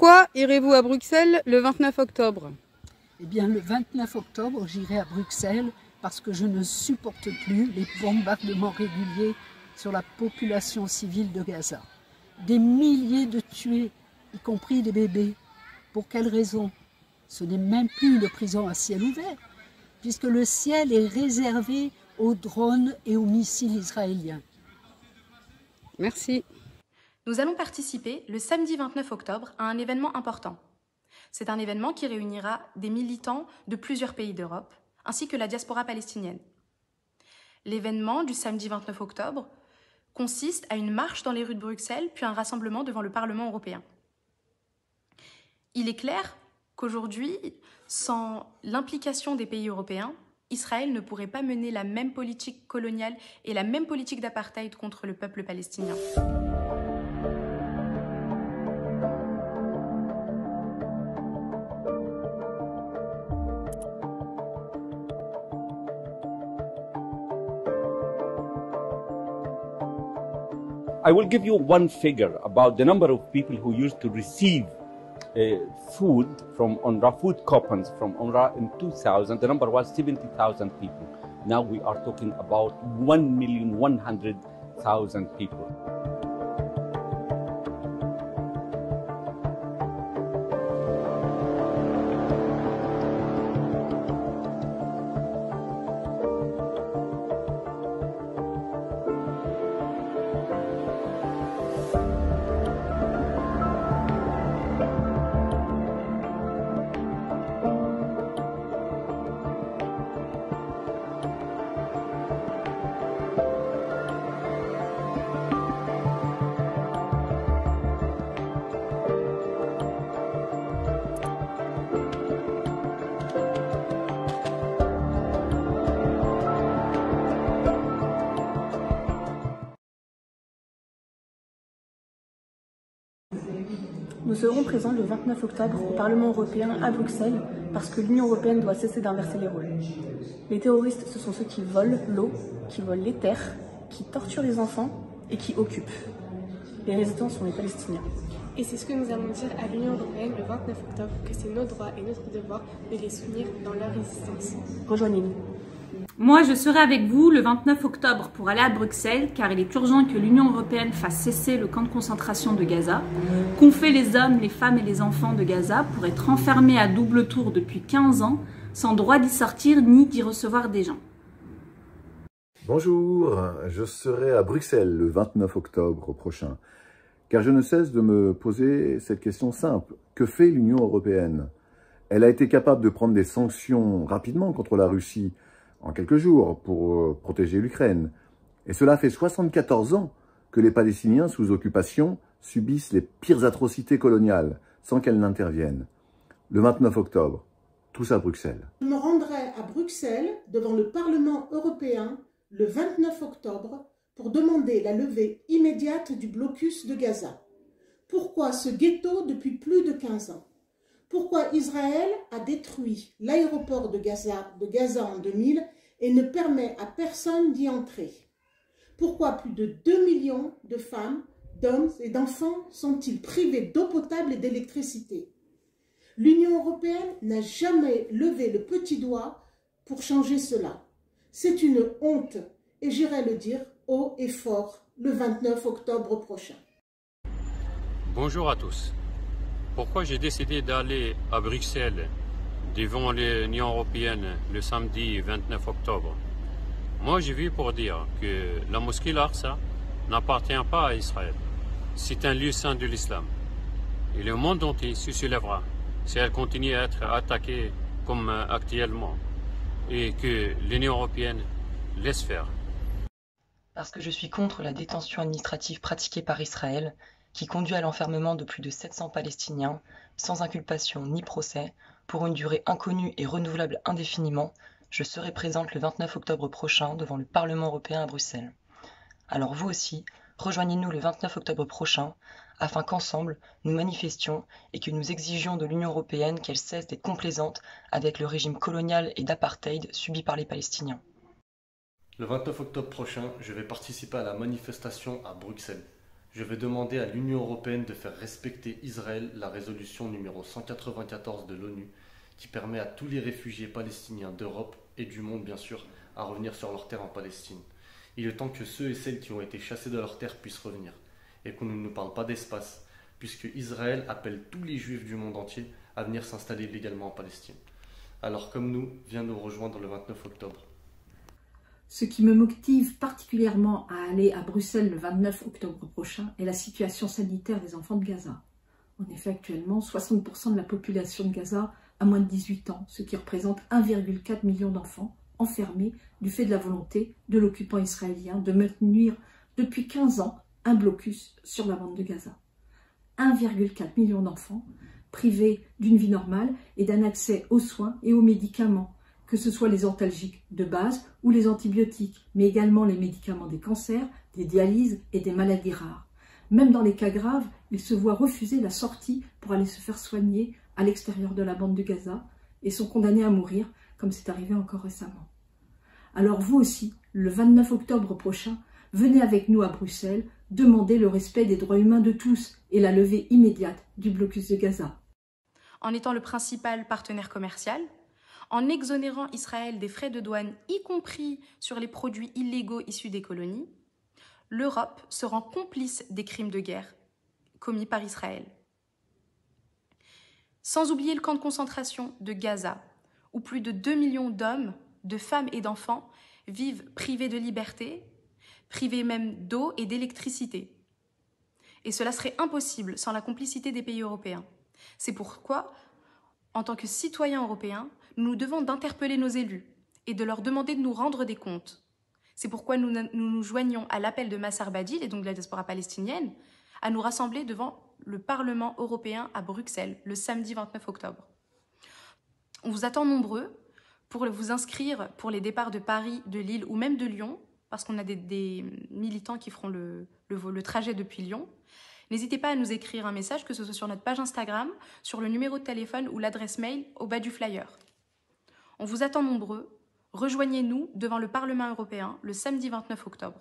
Pourquoi irez-vous à Bruxelles le 29 octobre? Eh bien, le 29 octobre, j'irai à Bruxelles parce que je ne supporte plus les bombardements réguliers sur la population civile de Gaza. Des milliers de tués, y compris des bébés. Pour quelle raison? Ce n'est même plus une prison à ciel ouvert, puisque le ciel est réservé aux drones et aux missiles israéliens. Merci. Nous allons participer le samedi 29 octobre à un événement important. C'est un événement qui réunira des militants de plusieurs pays d'Europe, ainsi que la diaspora palestinienne. L'événement du samedi 29 octobre consiste à une marche dans les rues de Bruxelles, puis un rassemblement devant le Parlement européen. Il est clair qu'aujourd'hui, sans l'implication des pays européens, Israël ne pourrait pas mener la même politique coloniale et la même politique d'apartheid contre le peuple palestinien. I will give you one figure about the number of people who used to receive food from UNRWA, food coupons from UNRWA in 2000. The number was 70,000 people. Now we are talking about 1,100,000 people. Nous serons présents le 29 octobre au Parlement européen à Bruxelles parce que l'Union européenne doit cesser d'inverser les rôles. Les terroristes, ce sont ceux qui volent l'eau, qui volent les terres, qui torturent les enfants et qui occupent. Les résistants sont les Palestiniens. Et c'est ce que nous allons dire à l'Union européenne le 29 octobre, que c'est nos droits et notre devoir de les soutenir dans leur résistance. Rejoignez-nous. Moi, je serai avec vous le 29 octobre pour aller à Bruxelles, car il est urgent que l'Union européenne fasse cesser le camp de concentration de Gaza, qu'ont fait les hommes, les femmes et les enfants de Gaza pour être enfermés à double tour depuis 15 ans, sans droit d'y sortir ni d'y recevoir des gens. Bonjour, je serai à Bruxelles le 29 octobre prochain, car je ne cesse de me poser cette question simple. Que fait l'Union européenne? Elle a été capable de prendre des sanctions rapidement contre la Russie, en quelques jours, pour protéger l'Ukraine. Et cela fait 74 ans que les Palestiniens sous occupation subissent les pires atrocités coloniales, sans qu'elles n'interviennent. Le 29 octobre, tous à Bruxelles. Je me rendrai à Bruxelles, devant le Parlement européen, le 29 octobre, pour demander la levée immédiate du blocus de Gaza. Pourquoi ce ghetto depuis plus de 15 ans? Pourquoi Israël a détruit l'aéroport de Gaza en 2000 et ne permet à personne d'y entrer? Pourquoi plus de 2 millions de femmes, d'hommes et d'enfants sont-ils privés d'eau potable et d'électricité? L'Union européenne n'a jamais levé le petit doigt pour changer cela. C'est une honte et j'irai le dire haut et fort le 29 octobre prochain. Bonjour à tous. Pourquoi j'ai décidé d'aller à Bruxelles devant l'Union européenne le samedi 29 octobre? Moi, je viens pour dire que la mosquée Al-Aqsa n'appartient pas à Israël. C'est un lieu saint de l'islam. Et le monde entier se soulèvera si elle continue à être attaquée comme actuellement et que l'Union européenne laisse faire. Parce que je suis contre la détention administrative pratiquée par Israël, qui conduit à l'enfermement de plus de 700 Palestiniens, sans inculpation ni procès, pour une durée inconnue et renouvelable indéfiniment, je serai présente le 29 octobre prochain devant le Parlement européen à Bruxelles. Alors vous aussi, rejoignez-nous le 29 octobre prochain, afin qu'ensemble, nous manifestions et que nous exigions de l'Union européenne qu'elle cesse d'être complaisante avec le régime colonial et d'apartheid subi par les Palestiniens. Le 29 octobre prochain, je vais participer à la manifestation à Bruxelles. Je vais demander à l'Union européenne de faire respecter Israël la résolution numéro 194 de l'ONU qui permet à tous les réfugiés palestiniens d'Europe et du monde bien sûr à revenir sur leur terre en Palestine. Il est temps que ceux et celles qui ont été chassés de leur terre puissent revenir et qu'on ne nous parle pas d'espace puisque Israël appelle tous les juifs du monde entier à venir s'installer légalement en Palestine. Alors comme nous, viens nous rejoindre le 29 octobre. Ce qui me motive particulièrement à aller à Bruxelles le 29 octobre prochain est la situation sanitaire des enfants de Gaza. En effet, actuellement, 60% de la population de Gaza a moins de 18 ans, ce qui représente 1,4 million d'enfants enfermés du fait de la volonté de l'occupant israélien de maintenir depuis 15 ans un blocus sur la bande de Gaza. 1,4 million d'enfants privés d'une vie normale et d'un accès aux soins et aux médicaments, que ce soit les antalgiques de base ou les antibiotiques, mais également les médicaments des cancers, des dialyses et des maladies rares. Même dans les cas graves, ils se voient refuser la sortie pour aller se faire soigner à l'extérieur de la bande de Gaza et sont condamnés à mourir, comme c'est arrivé encore récemment. Alors vous aussi, le 29 octobre prochain, venez avec nous à Bruxelles demander le respect des droits humains de tous et la levée immédiate du blocus de Gaza. En étant le principal partenaire commercial, en exonérant Israël des frais de douane, y compris sur les produits illégaux issus des colonies, l'Europe se rend complice des crimes de guerre commis par Israël. Sans oublier le camp de concentration de Gaza, où plus de 2 millions d'hommes, de femmes et d'enfants vivent privés de liberté, privés même d'eau et d'électricité. Et cela serait impossible sans la complicité des pays européens. C'est pourquoi, en tant que citoyens européens, nous devons d'interpeller nos élus et de leur demander de nous rendre des comptes. C'est pourquoi nous nous joignons à l'appel de Massar Badil, et donc de la diaspora palestinienne, à nous rassembler devant le Parlement européen à Bruxelles, le samedi 29 octobre. On vous attend nombreux pour vous inscrire pour les départs de Paris, de Lille ou même de Lyon, parce qu'on a des militants qui feront le trajet depuis Lyon. N'hésitez pas à nous écrire un message, que ce soit sur notre page Instagram, sur le numéro de téléphone ou l'adresse mail au bas du flyer. On vous attend nombreux. Rejoignez-nous devant le Parlement européen le samedi 29 octobre.